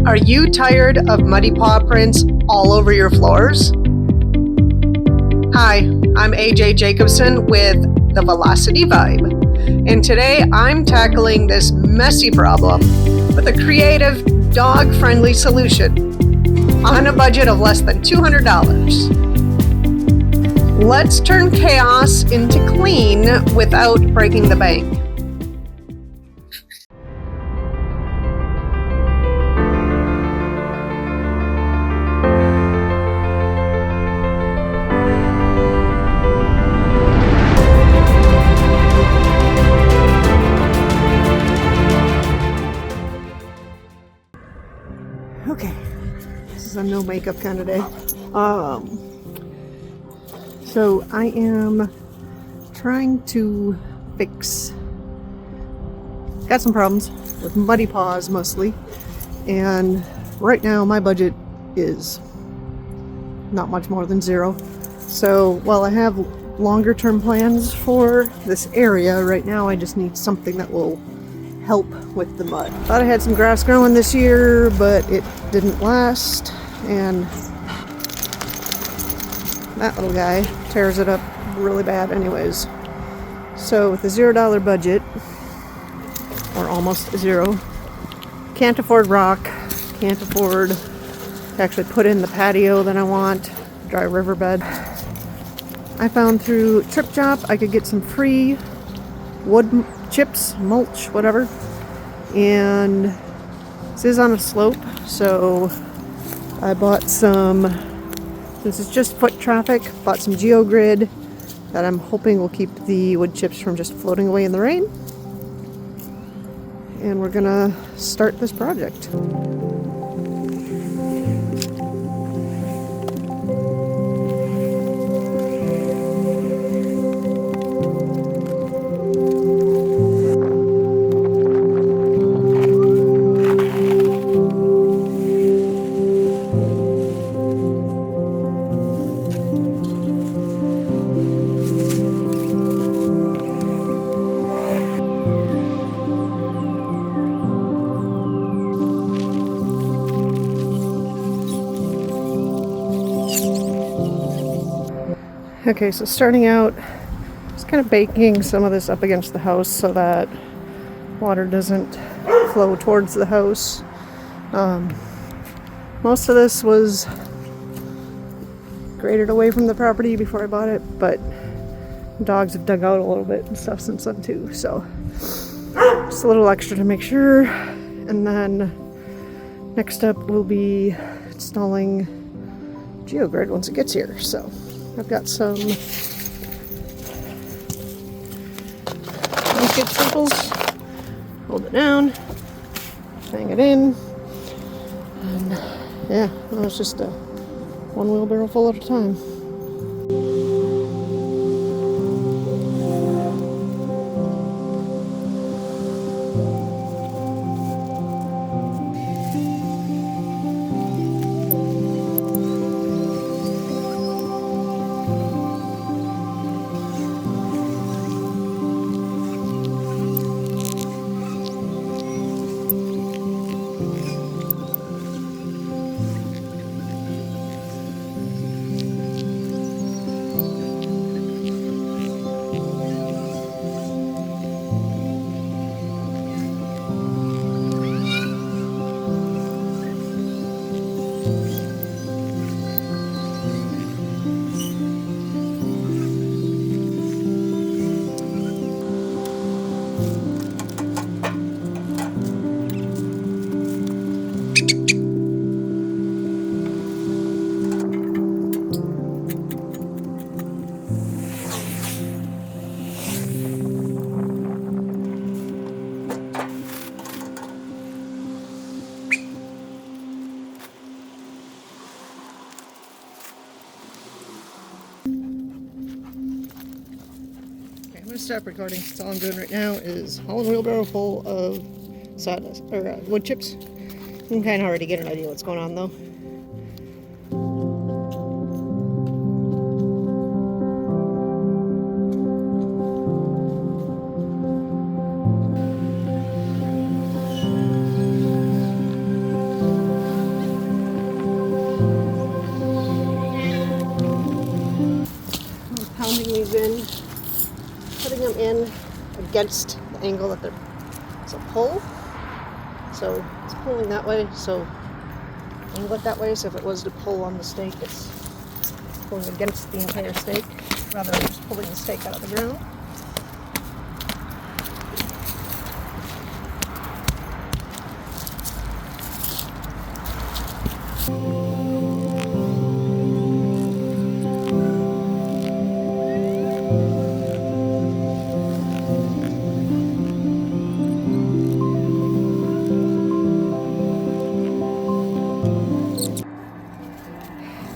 Are you tired of muddy paw prints all over your floors? Hi, I'm AJ Jacobson with the Velocity Vibe, and today I'm tackling this messy problem with a creative, dog-friendly solution on a budget of less than $200. Let's turn chaos into clean without breaking the bank. Okay, this is a no makeup kind of day. So I am trying to got some problems with muddy paws mostly, and right now my budget is not much more than zero. So while I have longer term plans for this area, right now I just need something that will help with the mud. Thought I had some grass growing this year, but it didn't last, and that little guy tears it up really bad anyways. So with a $0 budget, or almost zero, can't afford rock, can't afford to actually put in the patio that I want, dry riverbed. I found through Trip Chop I could get some free wood chips, mulch, whatever, and this is on a slope, so I bought some, since it's just foot traffic, bought some GeoGrid that I'm hoping will keep the wood chips from just floating away in the rain, and we're gonna start this project. Okay, so starting out, just kind of baking some of this up against the house so that water doesn't flow towards the house. Most of this was graded away from the property before I bought it, but dogs have dug out a little bit and stuff since then too, so just a little extra to make sure. And then next up will be installing GeoGrid once it gets here. So I've got some skid circles, hold it down, hang it in, and yeah, well, it's just a one wheelbarrow full at a time. I'm going to stop recording. So all I'm doing right now is hauling a wheelbarrow full of sawdust, or wood chips. You can kind of already get an idea what's going on though. against the angle that they're, it's a pull. So it's pulling that way, so angle it that way. So if it was to pull on the stake, it's pulling against the entire stake rather than just pulling the stake out of the ground.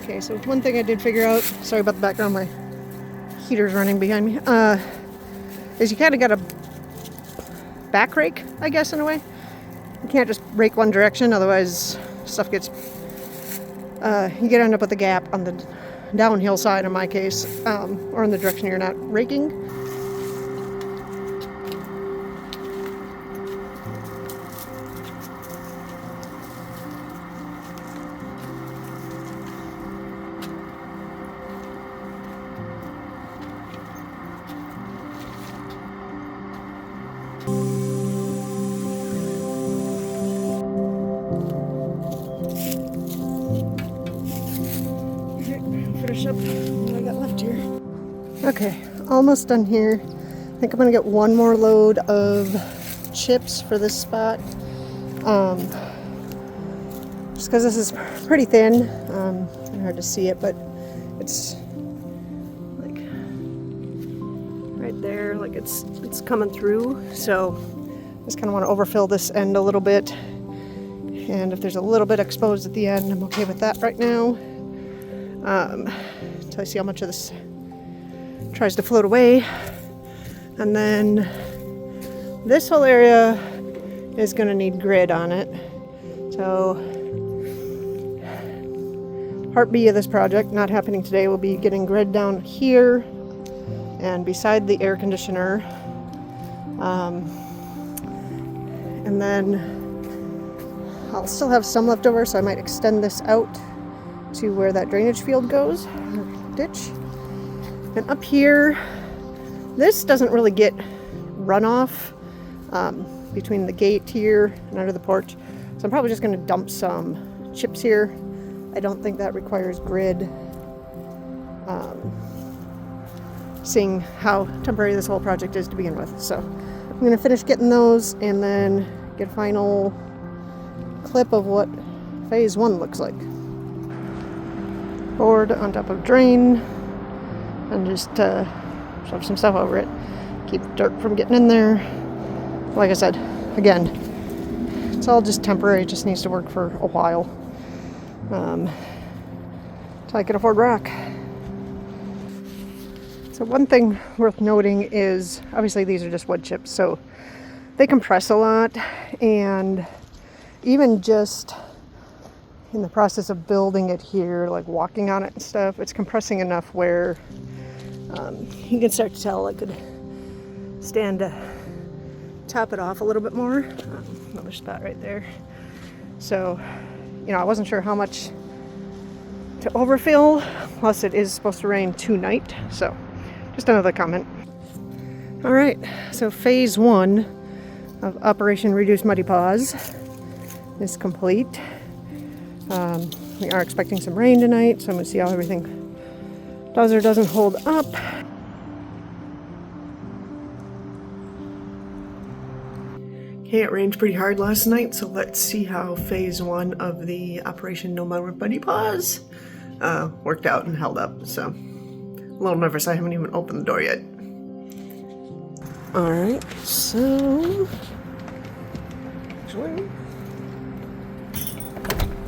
Okay, so one thing I did figure out, sorry about the background, my heater's running behind me, is you kind of got to back rake, I guess, in a way. You can't just rake one direction, otherwise stuff gets, you get end up with a gap on the downhill side in my case, or in the direction you're not raking. Finish up what I got left here. Okay, almost done here. I think I'm gonna get one more load of chips for this spot. Just because this is pretty thin, it's hard to see it, but it's like right there, like it's coming through. So I just kind of want to overfill this end a little bit, and if there's a little bit exposed at the end, I'm okay with that right now. Until I see how much of this tries to float away. And then this whole area is going to need grid on it. So part B of this project, not happening today, will be getting grid down here and beside the air conditioner. And then I'll still have some left over, so I might extend this out to where that drainage field goes, or ditch. And up here, this doesn't really get runoff between the gate here and under the porch. So I'm probably just gonna dump some chips here. I don't think that requires grid, seeing how temporary this whole project is to begin with. So I'm gonna finish getting those and then get a final clip of what phase 1 looks like. Board on top of drain and just shove some stuff over it. Keep dirt from getting in there. Like I said, again, it's all just temporary. It just needs to work for a while. Until I can afford rock. So one thing worth noting is, obviously these are just wood chips, so they compress a lot, and even just in the process of building it here, like walking on it and stuff, it's compressing enough where you can start to tell I could stand to top it off a little bit more. Another spot right there. So, you know, I wasn't sure how much to overfill, plus it is supposed to rain tonight, so just another comment. All right, so phase 1 of Operation Reduce Muddy Paws is complete. We are expecting some rain tonight, so I'm going to see how everything does or doesn't hold up. Okay, it rained pretty hard last night, so let's see how phase 1 of the Operation No More Muddy Paws worked out and held up. So, a little nervous, I haven't even opened the door yet. Alright, so actually,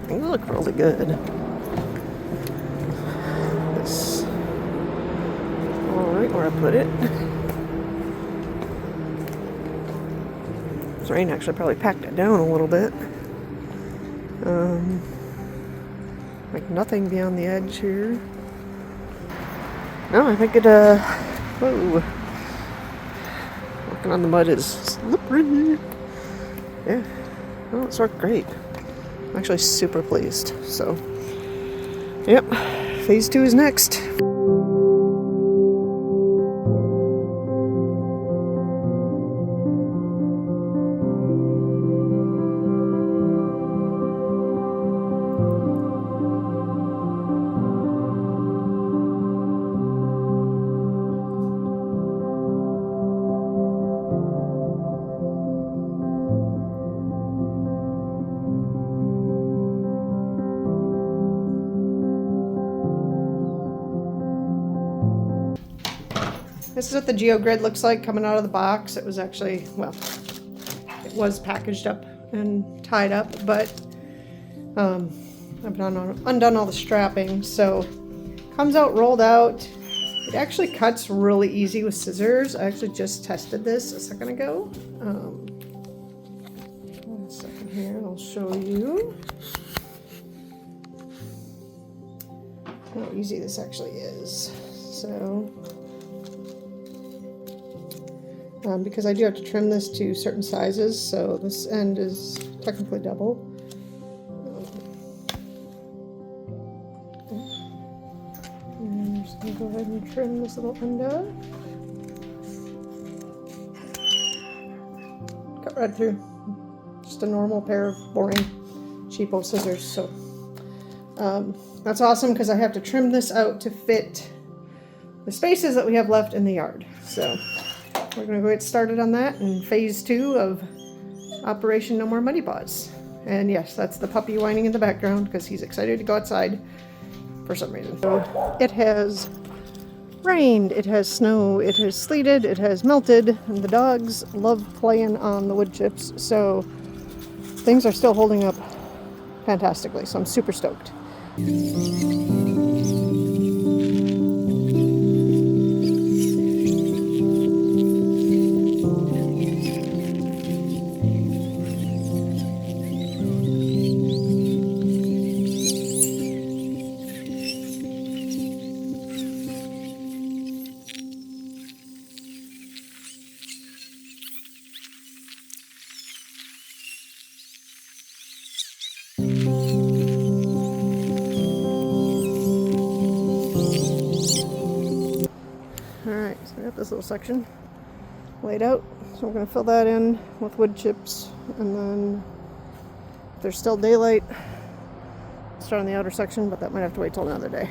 they look really good. This, alright, where I put it. This rain actually probably packed it down a little bit. Like nothing beyond the edge here. No, I think it, whoa. Walking on the mud is slippery. Yeah, well, it's worked great. I'm actually super pleased. So, yep, phase 2 is next. This is what the GeoGrid looks like coming out of the box. It was actually, well, it was packaged up and tied up, but I've undone all the strapping, so comes out rolled out. It actually cuts really easy with scissors. I actually just tested this a second ago. One second here, I'll show you how easy this actually is. So, because I do have to trim this to certain sizes, so this end is technically double. And I'm just going to go ahead and trim this little end off. Cut right through. Just a normal pair of boring cheapo scissors. So that's awesome because I have to trim this out to fit the spaces that we have left in the yard. So we're going to go get started on that in phase 2 of Operation No More Muddy Paws. And yes, that's the puppy whining in the background because he's excited to go outside for some reason. So it has rained, it has snow, it has sleeted, it has melted, and the dogs love playing on the wood chips, so things are still holding up fantastically, so I'm super stoked. Alright, so I got this little section laid out, so we're going to fill that in with wood chips, and then if there's still daylight, start on the outer section, but that might have to wait till another day.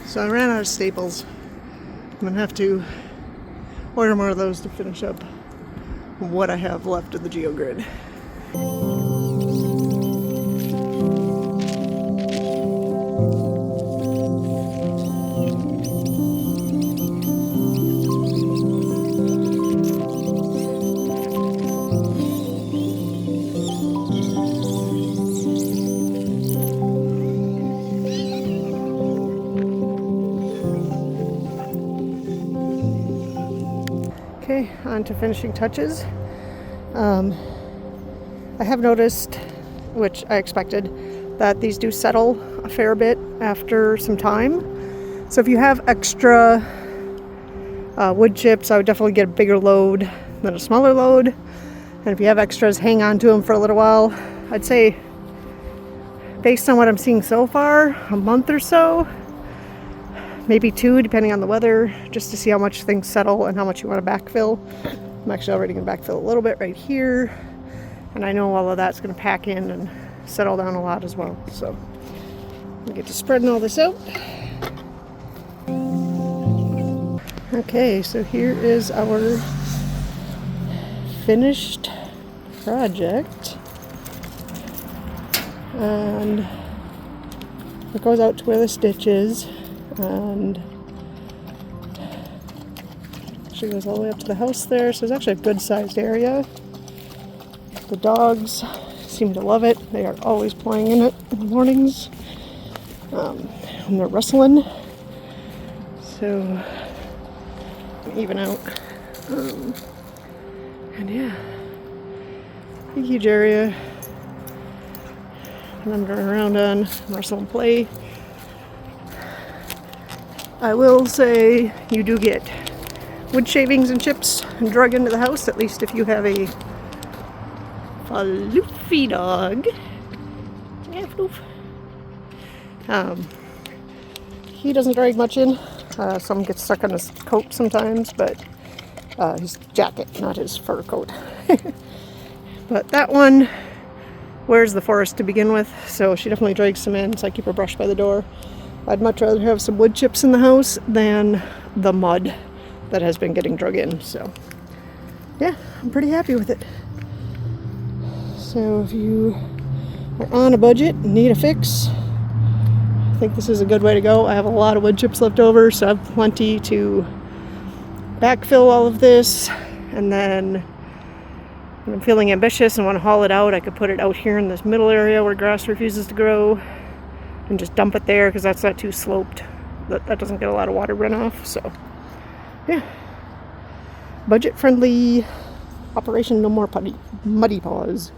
So I ran out of staples. I'm gonna have to order more of those to finish up what I have left of the GeoGrid. Okay, on to finishing touches. I have noticed, which I expected, that these do settle a fair bit after some time. So if you have extra wood chips, I would definitely get a bigger load than a smaller load. And if you have extras, hang on to them for a little while. I'd say, based on what I'm seeing so far, a month or so. Maybe 2, depending on the weather, just to see how much things settle and how much you want to backfill. I'm actually already going to backfill a little bit right here. And I know all of that's going to pack in and settle down a lot as well. So we get to spreading all this out. Okay, so here is our finished project. And it goes out to where the stitch is. And actually goes all the way up to the house there, so it's actually a good sized area. The dogs seem to love it. They are always playing in it in the mornings, and they're rustling, so even out. And yeah, big huge area for them to run around on, rustle and play. I will say you do get wood shavings and chips drug into the house, at least if you have a floofy dog. Yeah, floof. He doesn't drag much in. Some gets stuck on his coat sometimes, but his jacket, not his fur coat. But that one wears the forest to begin with, so she definitely drags some in, so I keep her brush by the door. I'd much rather have some wood chips in the house than the mud that has been getting drug in. So yeah, I'm pretty happy with it. So if you are on a budget and need a fix, I think this is a good way to go. I have a lot of wood chips left over, so I have plenty to backfill all of this. And then when I'm feeling ambitious and want to haul it out, I could put it out here in this middle area where grass refuses to grow and just dump it there, because that's not too sloped. That doesn't get a lot of water runoff. So yeah, budget friendly operation. No more muddy paws.